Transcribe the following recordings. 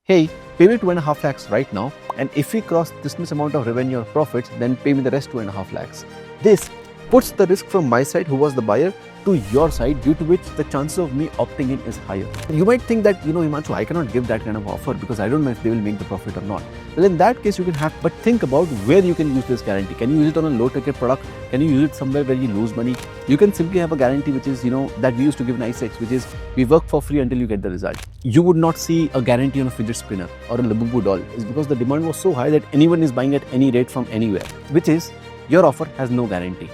hey, pay me 2.5 lakhs right now, and if we cross this much amount of revenue or profits, then pay me the rest 2.5 lakhs. This puts the risk from my side, who was the buyer, to your side, due to which the chances of me opting in is higher. You might think that, Himanshu, I cannot give that kind of offer because I don't know if they will make the profit or not. Well, in that case, you can have, but think about where you can use this guarantee. Can you use it on a low ticket product? Can you use it somewhere where you lose money? You can simply have a guarantee which is, that we used to give in ICX, which is we work for free until you get the result. You would not see a guarantee on a fidget spinner or a Labubu doll. It's because the demand was so high that anyone is buying at any rate from anywhere, which is your offer has no guarantee.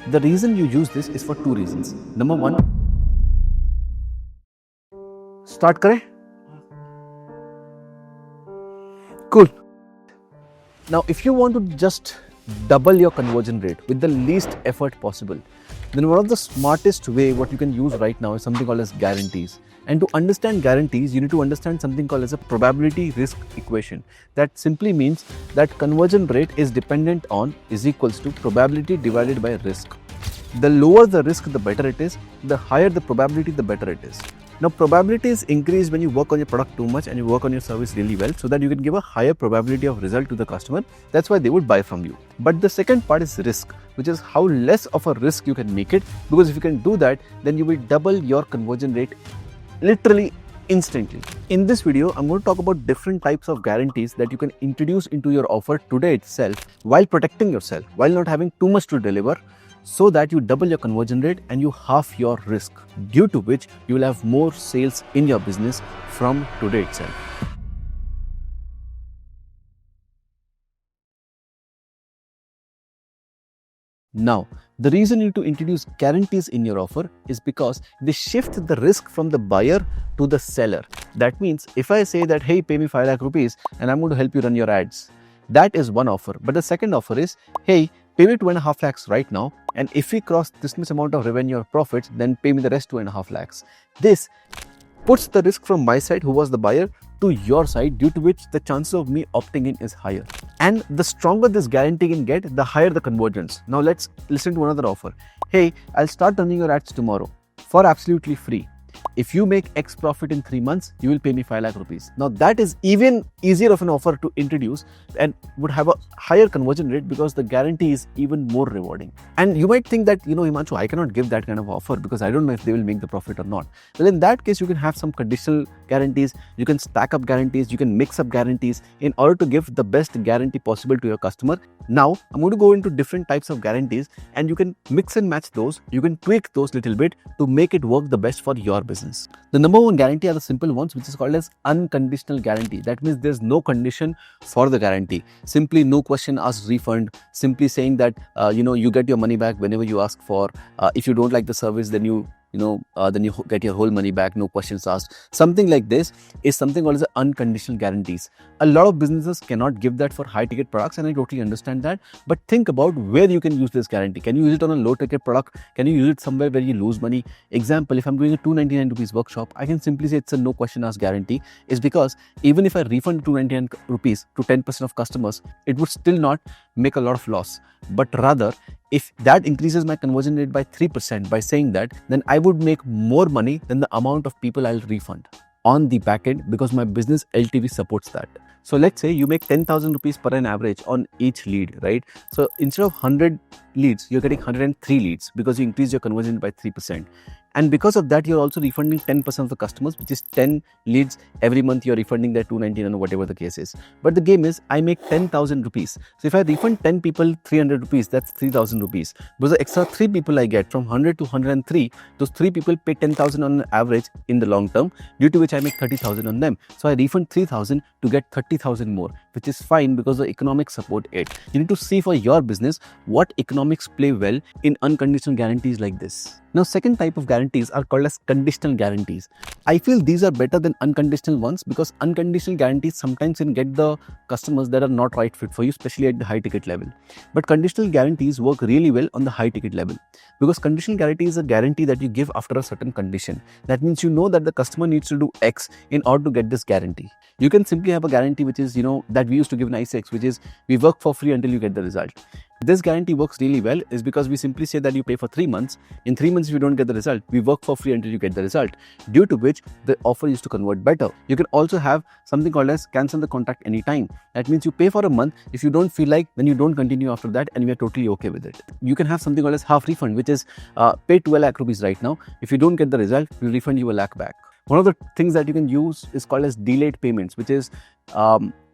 The reason you use this is for two reasons. Number one, start kare? Cool. Now, if you want to just double your conversion rate with the least effort possible, then one of the smartest way what you can use right now is something called as guarantees. And to understand guarantees, you need to understand something called as a probability risk equation. That simply means that conversion rate is dependent on is equals to probability divided by risk. The lower the risk, the better it is. The higher the probability, the better it is. Now, probability is increased when you work on your product too much and you work on your service really well, so that you can give a higher probability of result to the customer. That's why they would buy from you. But the second part is risk, which is how less of a risk you can make it, because if you can do that, then you will double your conversion rate literally instantly. In this video, I'm going to talk about different types of guarantees that you can introduce into your offer today itself while protecting yourself, while not having too much to deliver, so that you double your conversion rate and you halve your risk, due to which you will have more sales in your business from today itself. Now, the reason you need to introduce guarantees in your offer is because they shift the risk from the buyer to the seller. That means if I say that, hey, pay me 5 lakh rupees and I'm going to help you run your ads, that is one offer. But the second offer is, hey, pay me 2.5 lakhs right now, and if we cross this much amount of revenue or profits, then pay me the rest 2.5 lakhs. This puts the risk from my side, who was the buyer, to your side, due to which the chances of me opting in is higher. And the stronger this guarantee can get, the higher the conversions. Now let's listen to another offer. Hey, I'll start running your ads tomorrow for absolutely free. If you make X profit in 3 months, you will pay me 5 lakh rupees. Now that is even easier of an offer to introduce and would have a higher conversion rate because the guarantee is even more rewarding. And you might think that, Himanshu, I cannot give that kind of offer because I don't know if they will make the profit or not. Well, in that case, you can have some conditional guarantees, you can stack up guarantees, you can mix up guarantees in order to give the best guarantee possible to your customer. Now, I'm going to go into different types of guarantees and you can mix and match those, you can tweak those little bit to make it work the best for your business. The number one guarantee are the simple ones, which is called as unconditional guarantee. That means there's no condition for the guarantee. Simply no question asked refund. Simply saying that you get your money back whenever you ask for. If you don't like the service, then you get your whole money back, no questions asked. Something like this is something called as unconditional guarantees. A lot of businesses cannot give that for high ticket products, and I totally understand that. But think about where you can use this guarantee. Can you use it on a low ticket product? Can you use it somewhere where you lose money? Example, if I'm doing a 299 rupees workshop, I can simply say it's a no question asked guarantee. Is because even if I refund 299 rupees to 10% of customers, it would still not make a lot of loss. But rather, if that increases my conversion rate by 3% by saying that, then I would make more money than the amount of people I'll refund on the back end, because my business LTV supports that. So let's say you make 10,000 rupees per an average on each lead, right? So instead of 100 leads, you're getting 103 leads because you increase your conversion by 3%. And because of that, you're also refunding 10% of the customers, which is 10 leads every month. You're refunding their 299 or whatever the case is. But the game is, I make 10,000 rupees. So if I refund 10 people 300 rupees, that's 3,000 rupees. Because the extra 3 people I get from 100 to 103, those 3 people pay 10,000 on an average in the long term, due to which I make 30,000 on them. So I refund 3,000 to get 30,000 more, which is fine because the economics support it. You need to see for your business what economics play well in unconditional guarantees like this. Now, second type of guarantees are called as conditional guarantees. I feel these are better than unconditional ones because unconditional guarantees sometimes can get the customers that are not right fit for you, especially at the high ticket level. But conditional guarantees work really well on the high ticket level because conditional guarantee is a guarantee that you give after a certain condition. That means you know that the customer needs to do X in order to get this guarantee. You can simply have a guarantee which is, that we used to give in ICX, which is we work for free until you get the result. This guarantee works really well is because we simply say that you pay for 3 months. In 3 months, if you don't get the result, we work for free until you get the result, due to which the offer used to convert better. You can also have something called as cancel the contract anytime. That means you pay for a month. If you don't feel like, then you don't continue after that, and we are totally okay with it. You can have something called as half refund, which is pay 12 lakh rupees right now. If you don't get the result, we'll refund you a lakh back. One of the things that you can use is called as delayed payments, which is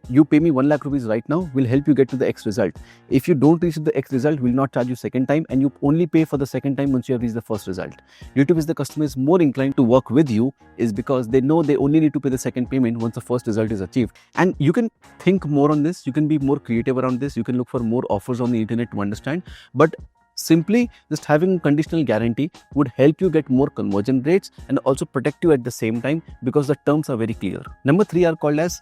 you pay me 1 lakh rupees right now, we'll help you get to the X result. If you don't reach the X result, we'll not charge you second time, and you only pay for the second time once you have reached the first result. Due to which the customer is more inclined to work with you is because they know they only need to pay the second payment once the first result is achieved. And you can think more on this, you can be more creative around this, you can look for more offers on the internet to understand, but simply just having a conditional guarantee would help you get more conversion rates and also protect you at the same time, because the terms are very clear. Number 3 are called as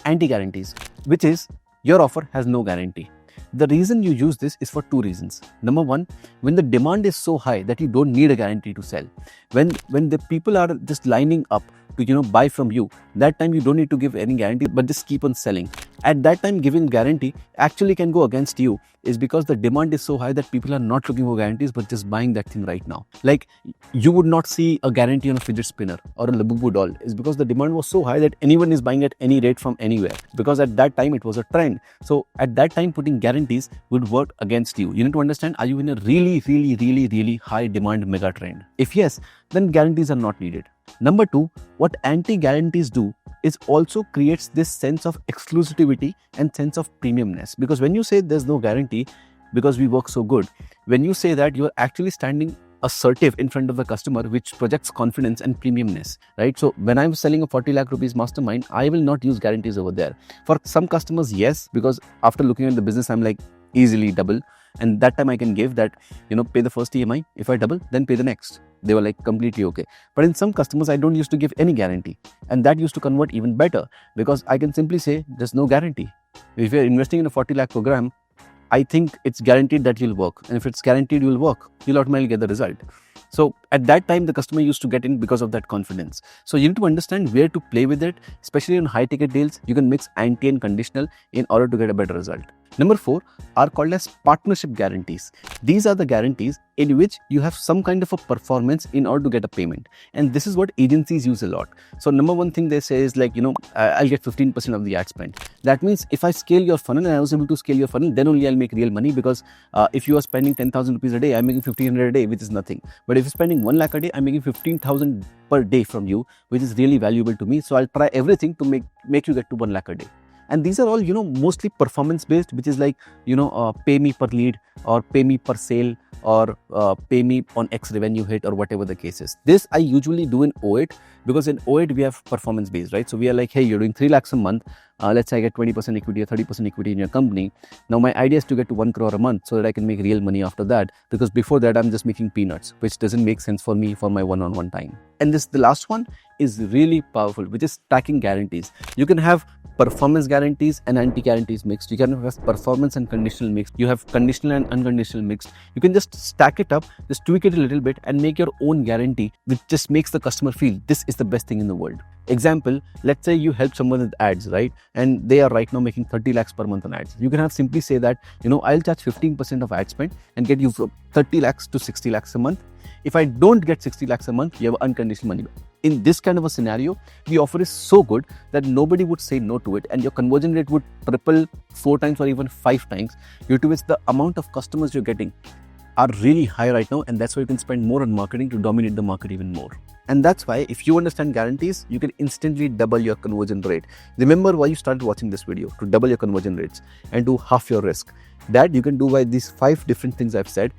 anti-guarantees, which is your offer has no guarantee. The reason you use this is for 2 reasons. Number 1, when the demand is so high that you don't need a guarantee to sell. When the people are just lining up to buy from you, that time you don't need to give any guarantee, but just keep on selling. At that time, giving guarantee actually can go against you, is because the demand is so high that people are not looking for guarantees but just buying that thing right now. Like, you would not see a guarantee on a fidget spinner or a Labubu doll, is because the demand was so high that anyone is buying at any rate from anywhere, because at that time it was a trend. So at that time, putting guarantees would work against you. You need to understand, are you in a really high demand mega trend? If yes, then guarantees are not needed. Number 2, what anti-guarantees do is also creates this sense of exclusivity and sense of premiumness. Because when you say there's no guarantee because we work so good, when you say that, you're actually standing assertive in front of the customer, which projects confidence and premiumness, right? So when I'm selling a 40 lakh rupees mastermind, I will not use guarantees over there. For some customers, yes, because after looking at the business, I'm like, easily double. And that time I can give that, pay the first EMI. If I double, then pay the next. They were like completely okay. But in some customers, I don't used to give any guarantee. And that used to convert even better, because I can simply say there's no guarantee. If you're investing in a 40 lakh program, I think it's guaranteed that you'll work. And if it's guaranteed you'll work, you'll automatically get the result. So at that time, the customer used to get in because of that confidence. So you need to understand where to play with it, especially on high ticket deals. You can mix anti and conditional in order to get a better result. Number 4 are called as partnership guarantees. These are the guarantees in which you have some kind of a performance in order to get a payment. And this is what agencies use a lot. So number 1 thing they say is like, I'll get 15% of the ad spend. That means if I scale your funnel and I was able to scale your funnel, then only I'll make real money, because if you are spending 10,000 rupees a day, I'm making 1,500 a day, which is nothing. But if you're spending 1 lakh a day, I'm making 15,000 per day from you, which is really valuable to me. So I'll try everything to make you get to 1 lakh a day. And these are all, mostly performance based, which is like, pay me per lead, or pay me per sale, or pay me on X revenue hit, or whatever the case is. This I usually do in O8, because in O8 we have performance based, right? So we are like, hey, you're doing 3 lakhs a month. Let's say I get 20% equity or 30% equity in your company. Now my idea is to get to 1 crore a month so that I can make real money after that, because before that I'm just making peanuts, which doesn't make sense for me for my one-on-one time. And the last one is really powerful, which is stacking guarantees. You can have performance guarantees and anti-guarantees mixed. You can have performance and conditional mixed. You have conditional and unconditional mixed. You can just stack it up, just tweak it a little bit and make your own guarantee, which just makes the customer feel this is the best thing in the world. Example, let's say you help someone with ads, right? And they are right now making 30 lakhs per month on ads. You can have simply say that, I'll charge 15% of ad spend and get you from 30 lakhs to 60 lakhs a month. If I don't get 60 lakhs a month, you have unconditional money back. In this kind of a scenario, the offer is so good that nobody would say no to it, and your conversion rate would triple 4 times or even 5 times, due to which the amount of customers you're getting are really high right now, and that's why you can spend more on marketing to dominate the market even more. And that's why if you understand guarantees, you can instantly double your conversion rate. Remember why you started watching this video, to double your conversion rates and do half your risk. That you can do by these 5 different things I've said.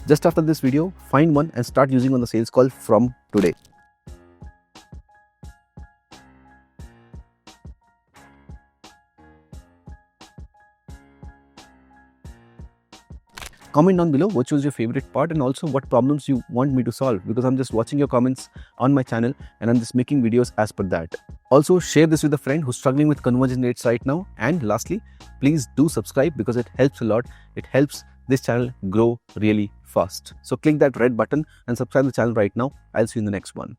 Just after this video, find one and start using on the sales call from today. Comment down below which was your favorite part and also what problems you want me to solve, because I'm just watching your comments on my channel and I'm just making videos as per that. Also share this with a friend who's struggling with conversion rates right now. And lastly, please do subscribe, because it helps a lot. It helps this channel grow really fast. So click that red button and subscribe to the channel right now. I'll see you in the next one.